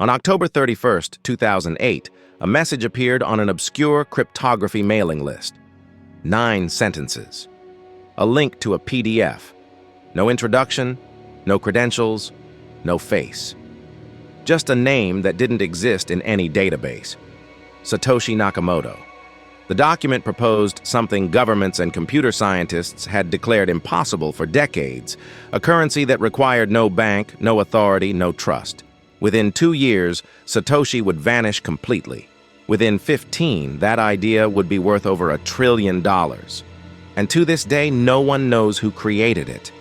On October 31st, 2008, a message appeared on an obscure cryptography mailing list. 9 sentences. A link to a PDF. No introduction, no credentials, no face. Just a name that didn't exist in any database. Satoshi Nakamoto. The document proposed something governments and computer scientists had declared impossible for decades, a currency that required no bank, no authority, no trust. Within 2 years, Satoshi would vanish completely. Within 15, that idea would be worth over $1 trillion. And to this day, no one knows who created it.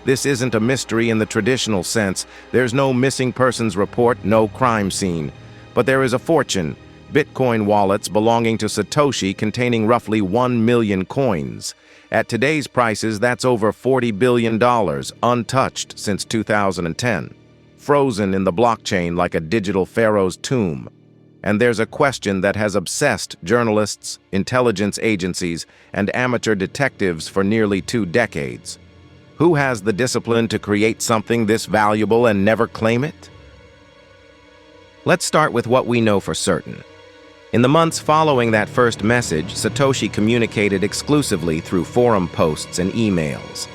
This isn't a mystery in the traditional sense. There's no missing persons report, no crime scene. But there is a fortune. Bitcoin wallets belonging to Satoshi containing roughly 1 million coins. At today's prices, that's over $40 billion, untouched since 2010. Frozen in the blockchain like a digital pharaoh's tomb. And there's a question that has obsessed journalists, intelligence agencies, and amateur detectives for nearly 2 decades. Who has the discipline to create something this valuable and never claim it? Let's start with what we know for certain. In the months following that first message, Satoshi communicated exclusively through forum posts and emails.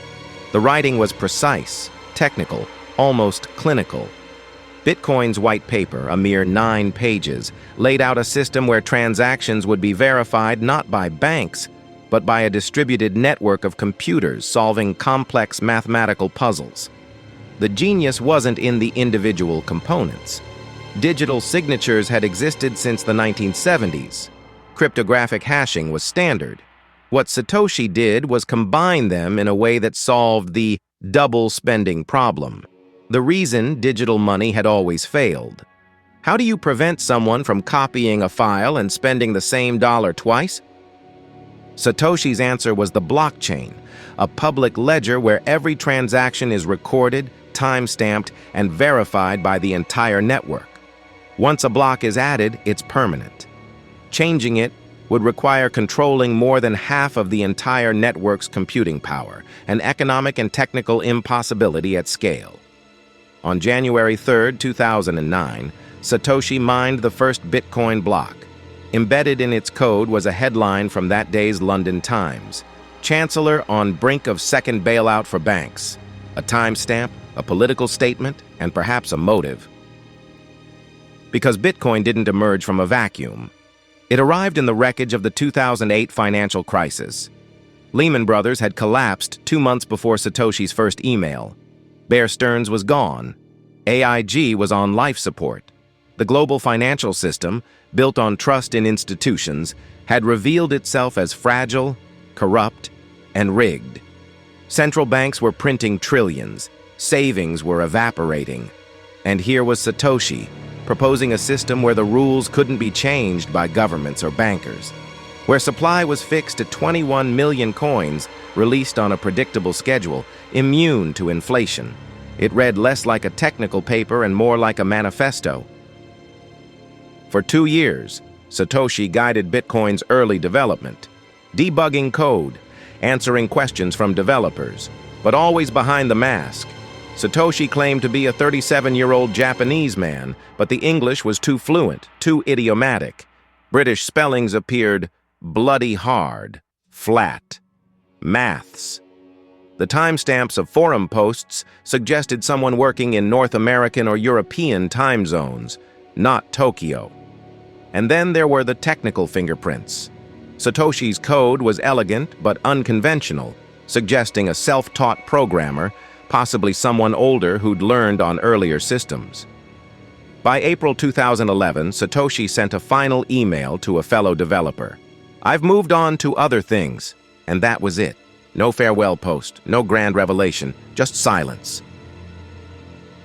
The writing was precise, technical, almost clinical. Bitcoin's white paper, a mere 9 pages, laid out a system where transactions would be verified not by banks, but by a distributed network of computers solving complex mathematical puzzles. The genius wasn't in the individual components. Digital signatures had existed since the 1970s. Cryptographic hashing was standard. What Satoshi did was combine them in a way that solved the double spending problem. The reason digital money had always failed. How do you prevent someone from copying a file and spending the same dollar twice? Satoshi's answer was the blockchain, a public ledger where every transaction is recorded, time-stamped, and verified by the entire network. Once a block is added, it's permanent. Changing it would require controlling more than half of the entire network's computing power, an economic and technical impossibility at scale. On January 3, 2009, Satoshi mined the first Bitcoin block. Embedded in its code was a headline from that day's London Times. Chancellor on brink of second bailout for banks. A timestamp, a political statement, and perhaps a motive. Because Bitcoin didn't emerge from a vacuum. It arrived in the wreckage of the 2008 financial crisis. Lehman Brothers had collapsed 2 months before Satoshi's first email. Bear Stearns was gone. AIG was on life support. The global financial system, built on trust in institutions, had revealed itself as fragile, corrupt, and rigged. Central banks were printing trillions. Savings were evaporating. And here was Satoshi, proposing a system where the rules couldn't be changed by governments or bankers, where supply was fixed at 21 million coins, released on a predictable schedule, immune to inflation. It read less like a technical paper and more like a manifesto. For 2 years, Satoshi guided Bitcoin's early development, debugging code, answering questions from developers, but always behind the mask. Satoshi claimed to be a 37-year-old Japanese man, but the English was too fluent, too idiomatic. British spellings appeared bloody hard, flat. Maths. The timestamps of forum posts suggested someone working in North American or European time zones, not Tokyo. And then there were the technical fingerprints. Satoshi's code was elegant but unconventional, suggesting a self-taught programmer, possibly someone older who'd learned on earlier systems. By April 2011, Satoshi sent a final email to a fellow developer. "I've moved on to other things," and that was it. No farewell post, no grand revelation, just silence.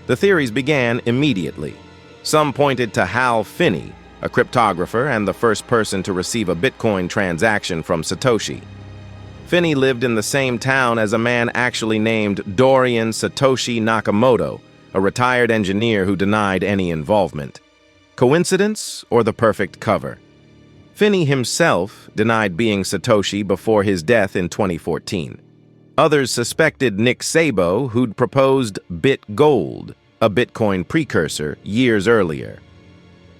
The theories began immediately. Some pointed to Hal Finney, a cryptographer and the first person to receive a Bitcoin transaction from Satoshi. Finney lived in the same town as a man actually named Dorian Satoshi Nakamoto, a retired engineer who denied any involvement. Coincidence or the perfect cover? Finney himself denied being Satoshi before his death in 2014. Others suspected Nick Szabo, who'd proposed Bit Gold, a Bitcoin precursor years earlier.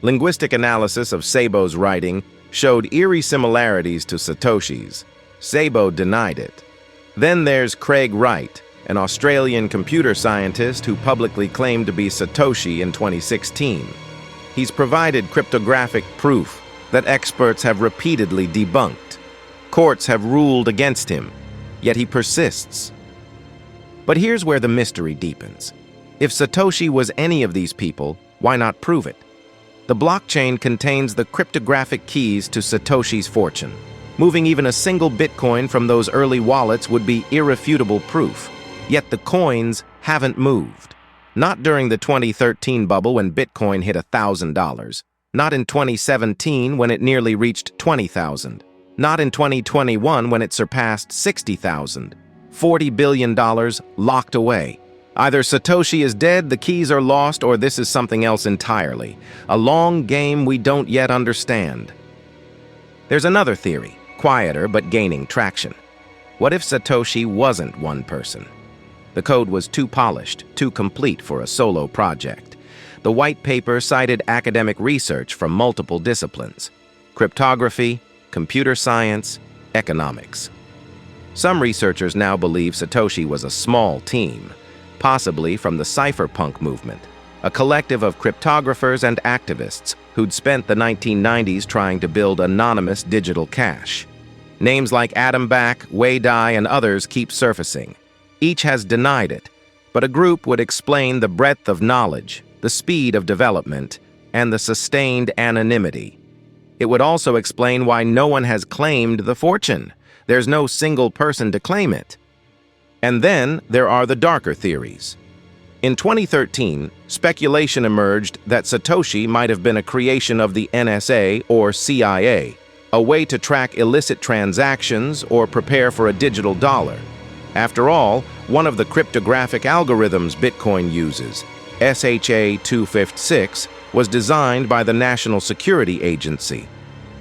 Linguistic analysis of Szabo's writing showed eerie similarities to Satoshi's. Szabo denied it. Then there's Craig Wright, an Australian computer scientist who publicly claimed to be Satoshi in 2016. He's provided cryptographic proof that experts have repeatedly debunked. Courts have ruled against him, yet he persists. But here's where the mystery deepens. If Satoshi was any of these people, why not prove it? The blockchain contains the cryptographic keys to Satoshi's fortune. Moving even a single Bitcoin from those early wallets would be irrefutable proof. Yet the coins haven't moved. Not during the 2013 bubble when Bitcoin hit $1,000. Not in 2017 when it nearly reached 20,000. Not in 2021 when it surpassed 60,000. $40 billion locked away. Either Satoshi is dead, the keys are lost, or this is something else entirely. A long game we don't yet understand. There's another theory, quieter but gaining traction. What if Satoshi wasn't one person? The code was too polished, too complete for a solo project. The white paper cited academic research from multiple disciplines: cryptography, computer science, economics. Some researchers now believe Satoshi was a small team, possibly from the cypherpunk movement, a collective of cryptographers and activists who'd spent the 1990s trying to build anonymous digital cash. Names like Adam Back, Wei Dai, and others keep surfacing. Each has denied it, but a group would explain the breadth of knowledge, the speed of development, and the sustained anonymity. It would also explain why no one has claimed the fortune. There's no single person to claim it. And then there are the darker theories. In 2013, speculation emerged that Satoshi might have been a creation of the NSA or CIA, a way to track illicit transactions or prepare for a digital dollar. After all, one of the cryptographic algorithms Bitcoin uses, SHA-256, was designed by the National Security Agency.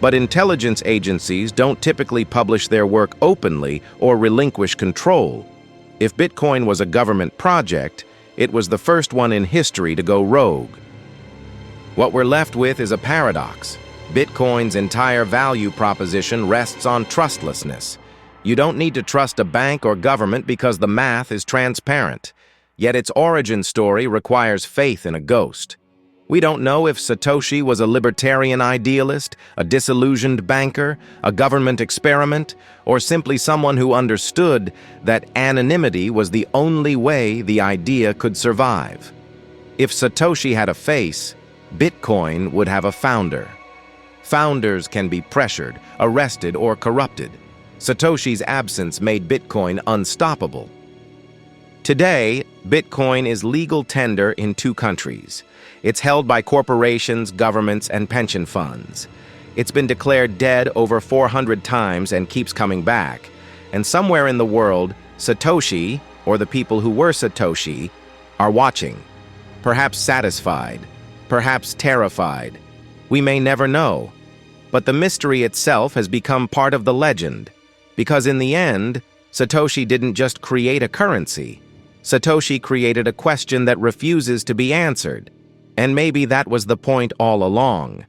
But intelligence agencies don't typically publish their work openly or relinquish control. If Bitcoin was a government project, it was the first one in history to go rogue. What we're left with is a paradox. Bitcoin's entire value proposition rests on trustlessness. You don't need to trust a bank or government because the math is transparent. Yet its origin story requires faith in a ghost. We don't know if Satoshi was a libertarian idealist, a disillusioned banker, a government experiment, or simply someone who understood that anonymity was the only way the idea could survive. If Satoshi had a face, Bitcoin would have a founder. Founders can be pressured, arrested, or corrupted. Satoshi's absence made Bitcoin unstoppable. Today, Bitcoin is legal tender in 2 countries. It's held by corporations, governments, and pension funds. It's been declared dead over 400 times and keeps coming back. And somewhere in the world, Satoshi, or the people who were Satoshi, are watching. Perhaps satisfied, perhaps terrified. We may never know. But the mystery itself has become part of the legend. Because in the end, Satoshi didn't just create a currency. Satoshi created a question that refuses to be answered. And maybe that was the point all along.